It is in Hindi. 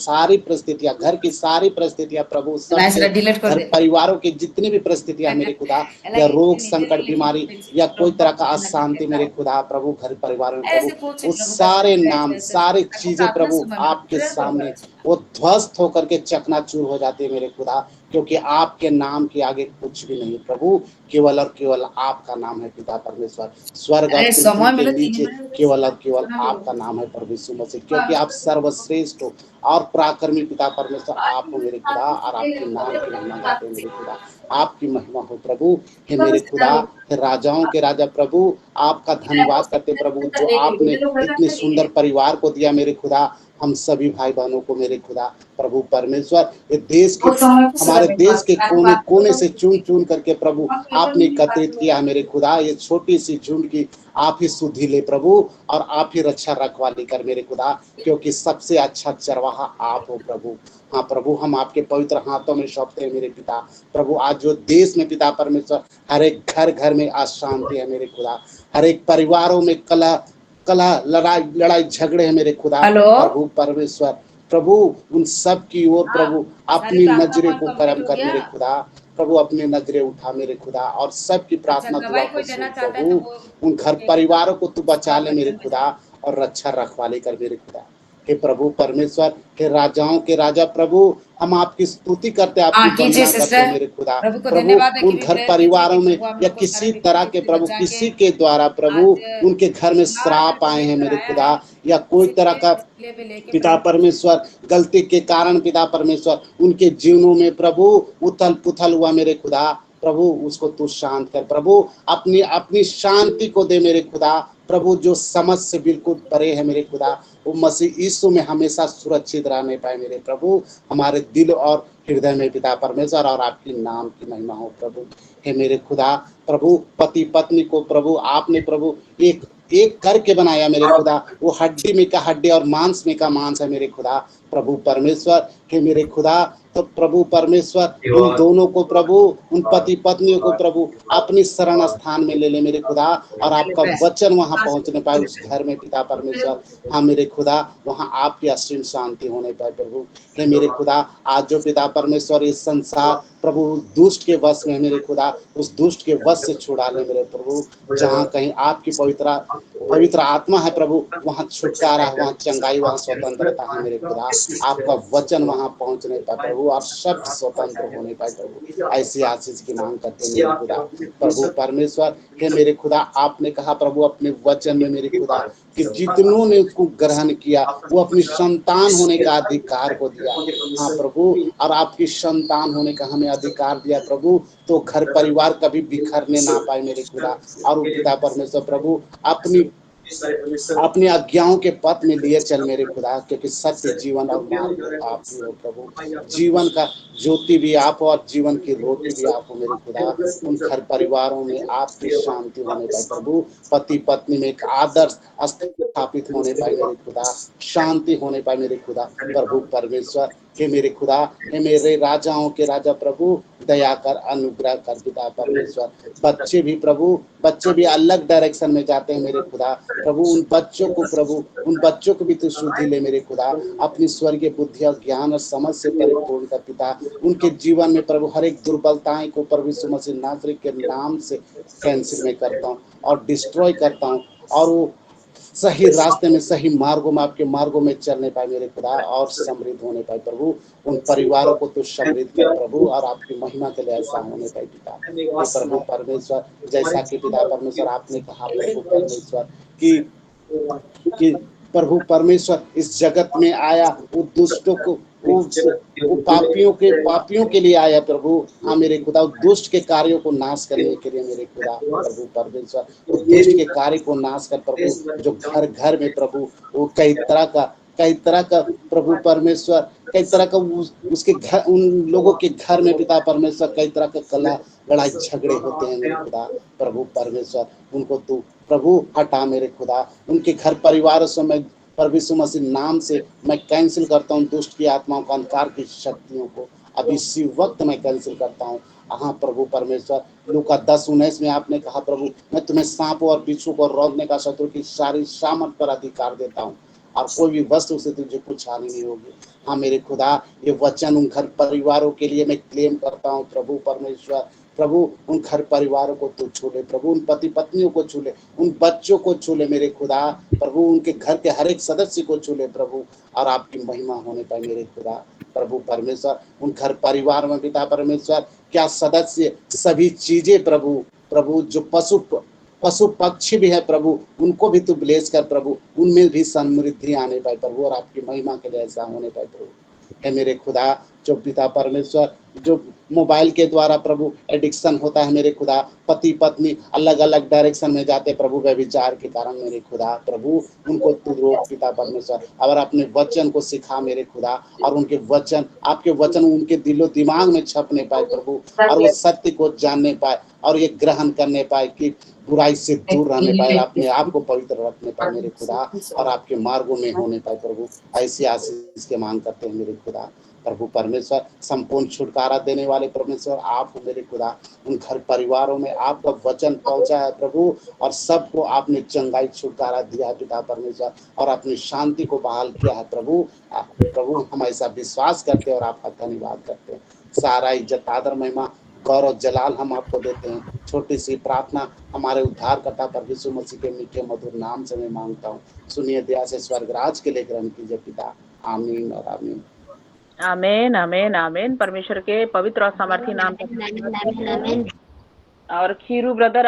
सारी परिस्थितियां, घर की सारी परिस्थितियां प्रभु, Nah, सबके sudah delete कर घर दे। परिवारों की जितनी भी परिस्थितियां मेरे खुदा, या रोग संकट बीमारी या कोई तरह का अशांति मेरे खुदा प्रभु घर परिवार में प्रभु, ऐसे पूछे वो प्रभु का सारे नाम ऐसे सारी आपको चीजें प्रार्थना प्रभु समय में आपके प्रेयर सामने करो। वो ध्वस्त होकर के चकनाचूर हो जाती है मेरे खुदा, क्योंकि आपके नाम के आगे कुछ भी नहीं प्रभु, केवल और केवल आपका नाम है पिता परमेश्वर। स्वर्ग और अरे पृथ्वी समय के मिले नीचे 3 बजे केवल और केवल सुना लो। आपका नाम है प्रभु यीशु मसीह, क्योंकि आप सर्वश्रेष्ठ हो और पराक्रमी पिता परमेश्वर आप हो मेरे खुदा, और आपके नाम की महिमा गाते हैं मेरे खुदा, आपकी महिमा हो प्रभु। हे मेरे खुदा, हे राजाओं के राजा प्रभु, आपका धन्यवाद करते प्रभु, जो आपने इतने सुंदर परिवार को दिया मेरे खुदा, हम सभी भाई बहनों को मेरे खुदा प्रभु परमेश्वर, ये देश के हमारे देश के कोने कोने से चुन चुन करके प्रभु आपने एकत्रित किया मेरे खुदा, ये छोटी सी झुंड की आप ही सुधि ले प्रभु, और आप ही रक्षा रखवाली कर मेरे खुदा, क्योंकि सबसे अच्छा चरवाहा आप हो प्रभु। हाँ प्रभु, हम आपके पवित्र हाथों में सौंपते हैं मेरे पिता प्रभु। आज जो देश में पिता परमेश्वर, हर एक घर घर में अशांति है मेरे खुदा, हर एक परिवारों में कलह लड़ाई लड़ाई झगड़े हैं मेरे खुदा हेलो प्रभु परमेश्वर। प्रभु उन सब की ओर प्रभु अपनी नजरें को करम कर मेरे खुदा प्रभु, अपनी नजरें उठा मेरे खुदा, और सबकी प्रार्थना दुआ को सुन प्रभु। उन घर परिवारों को तू बचा ले मेरे खुदा, और रक्षा रखवाली कर मेरे खुदा। हे प्रभु परमेश्वर, हे राजाओं के राजा प्रभु, हम आपकी स्तुति करते हैं, आपकी हाँ कीजिए वंदना करते हैं सिस्टर। मेरे खुदा प्रभु को प्रभु। धन्यवाद है कि उन भी घर प्रेयर कीजिए कि परिवारों में प्रभु हम या लोग को किसी सारे तरह विपत्ति के से प्रभु, बचा के किसी के द्वारा प्रभु आज उनके घर में लास्ट श्राप को आए हैं लेकर मेरे आया खुदा, है, या कोई तरह इसीलिए का इसलिए भी लेके पिता प्रेयर परमेश्वर गलती के कारण पिता परमेश्वर उनके जीवनों में प्रभु उथल पुथल हुआ मेरे खुदा प्रभु, उसको तू शांत कर प्रभु, अपनी अपनी शांति को दे मेरे खुदा प्रभु, जो समझ से बिल्कुल परे है मेरे खुदा, वो मसीह यीशु में हमेशा सुरक्षित रहने पाए मेरे प्रभु, हमारे दिल और हृदय में पिता परमेश्वर, और आपकी नाम की महिमा हो प्रभु। हे मेरे खुदा प्रभु, पति पत्नी को प्रभु आपने प्रभु एक एक करके बनाया मेरे खुदा, वो हड्डी में का हड्डी और मांस में का मांस है मेरे खुदा प्रभु परमेश्वर। हे मेरे खुदा, तो प्रभु परमेश्वर उन दोनों को प्रभु, उन पति पत्नियों को प्रभु अपनी शरण स्थान में ले ले मेरे खुदा, और आपका वचन वहां पहुंचने पाए उस घर में पिता परमेश्वर। हाँ मेरे खुदा, वहां आपकी असीम शांति होने पाए प्रभु। हे मेरे खुदा, आज जो पिता परमेश्वर इस संसार प्रभु दुष्ट के वश में मेरे खुदा, उस दुष्ट के वश से छुड़ा ले मेरे प्रभु। जहाँ कहीं आपकी पवित्र आत्मा है प्रभु, वहाँ छुटकारा है, वहाँ चंगाई, वहाँ स्वतंत्रता है मेरे खुदा। आपका वचन वहाँ पहुँचने पाए प्रभु, और सब स्वतंत्र होने पाए प्रभु। ऐसी आशीष की मांग करते हैं मेरे खुदा प्रभु परमेश्वर। हे मेरे खुदा, आपने कहा प्रभु अपने वचन में मेरे खुदा कि जितनों ने उसको ग्रहण किया वो अपनी संतान होने का अधिकार को दिया। हाँ प्रभु, और आपकी संतान होने का हमें अधिकार दिया प्रभु, तो घर परिवार कभी बिखरने ना पाए मेरे खुदा। और पिता परमेश्वर प्रभु अपनी आज्ञाओं के पथ में लिए चल मेरे खुदा, क्योंकि सत्य जीवन और मार्ग आप ही हो प्रभु। जीवन का ज्योति भी आप हो, और जीवन की रोटी भी आप हो मेरे खुदा। उन घर परिवारों में आपकी शांति होने पाए प्रभु, पति पत्नी में एक आदर्श स्थापित होने पाए मेरे खुदा, शांति होने पाए मेरे खुदा प्रभु परमेश्वर। हे मेरे खुदा, हे मेरे राजाओं के राजा प्रभु, दया कर, अनुग्रह कर पिता परमेश्वर। बच्चे भी प्रभु, बच्चे भी अलग डायरेक्शन में जाते हैं मेरे खुदा प्रभु, उन बच्चों को प्रभु, उन बच्चों को भी तू शुद्धि ले मेरे खुदा, अपनी स्वर्गीय बुद्धि और ज्ञान और समझ से परिपूर्ण कर पिता। उनके जीवन में प्रभु हर एक दुर्बलताएं को प्रभु यीशु मसीह नासरी के नाम से कैंसिल में करता हूँ और डिस्ट्रॉय करता हूँ, और वो सही रास्ते में, सही मार्गों में, आपके मार्गों में चलने पाए मेरे खुदा, और समृद्ध होने पाए प्रभु। उन परिवारों को तो समृद्ध कर प्रभु, और आपकी महिमा के लिए ऐसा होने पाए पिता। हे प्रभु परमेश्वर, जैसा कि पिता परमेश्वर आपने कहा प्रभु परमेश्वर कि कि प्रभु परमेश्वर इस जगत में आया, वो दुष्टों को, वो पापियों के लिए आया प्रभु। हाँ मेरे खुदा, दुष्ट के कार्यों को नाश करने के लिए मेरे खुदा प्रभु परमेश्वर, वो दुष्ट के कार्य को नाश कर प्रभु, जो घर घर में प्रभु वो कई तरह का प्रभु परमेश्वर, कई तरह का उसके घर, उन लोगों के घर में पिता परमेश्वर कई तरह का कला लड़ाई झगड़े होते हैं मेरे खुदा प्रभु परमेश्वर। उनको तू प्रभु हटा मेरे खुदा, उनके घर परिवार से मैं प्रभु यीशु मसीह नाम से मैं कैंसिल करता हूँ दुष्ट की आत्माओं को, अंधकार की शक्तियों को अभी इसी वक्त मैं कैंसिल करता हूँ। हाँ प्रभु परमेश्वर, लूका 10:19 में आपने कहा प्रभु, मैं तुम्हें सांपों और बिच्छू को रौंदने का शत्रु की सारी सामर्थ पर अधिकार देता हूँ। और कोई भी वस्तु से तुझे कुछ हानि नहीं होगी। हाँ मेरे खुदा, ये वचन उन घर परिवारों के लिए मैं क्लेम करता हूँ प्रभु परमेश्वर। प्रभु उन घर परिवारों को तू छू ले प्रभु, उन पति पत्नियों को छू ले, उन बच्चों को छू ले मेरे खुदा। प्रभु उनके घर के हर एक सदस्य को छू ले प्रभु, और आपकी महिमा होने पाए मेरे खुदा। प्रभु परमेश्वर उन घर परिवार में पिता परमेश्वर क्या सदस्य सभी चीजें प्रभु, प्रभु जो पशु पक्षी भी है प्रभु, उनको भी तू ब्लेस कर प्रभु, उनमें भी समृद्धि आने पाए प्रभु, और आपकी महिमा के लिए ऐसा होने पाए प्रभु। है मेरे खुदा, जो पिता परमेश्वर जो मोबाइल के द्वारा प्रभु एडिक्शन होता है मेरे खुदा, पति पत्नी अलग अलग डायरेक्शन में जाते प्रभु व्यभिचार के कारण मेरे खुदा। प्रभु उनको तू रोक पिता परमेश्वर, और अपने वचन को सिखा मेरे खुदा, और उनके वचन आपके वचन उनके दिलो दिमाग में छपने पाए प्रभु, और वो सत्य को जानने पाए और ये ग्रहण करने पाए कि बुराई से दूर रहने पाए, अपने आप को पवित्र रखने पाए मेरे खुदा, और आपके मार्गों में होने पाए प्रभु। ऐसी आशीष के मांग करते हैं मेरे खुदा। प्रभु परमेश्वर संपूर्ण छुटकारा देने वाले परमेश्वर आप हो मेरे खुदा। उन घर परिवारों में आपका वचन पहुंचा है प्रभु, और सबको आपने चंगाई छुटकारा दिया है पिता परमेश्वर, और अपनी शांति को बहाल किया है प्रभु। प्रभु हम ऐसा विश्वास करते हैं और आपका धन्यवाद करते हैं। सारा इज्जत आदर महिमा गौरव जलाल हम आपको देते हैं। छोटी सी प्रार्थना हमारे उद्धारकर्ता प्रभु यीशु मसीह के मीठे मधुर नाम से मैं मांगता हूँ। सुनिए दया से स्वर्गराज के लिए ग्रहण कीजिए पिता। आमीन और आमीन। आमेन आमेन आमेन। परमेश्वर के पवित्र और सामर्थी नाम आमीन, आमीन, आमीन, आमीन। और खीरू ब्रदर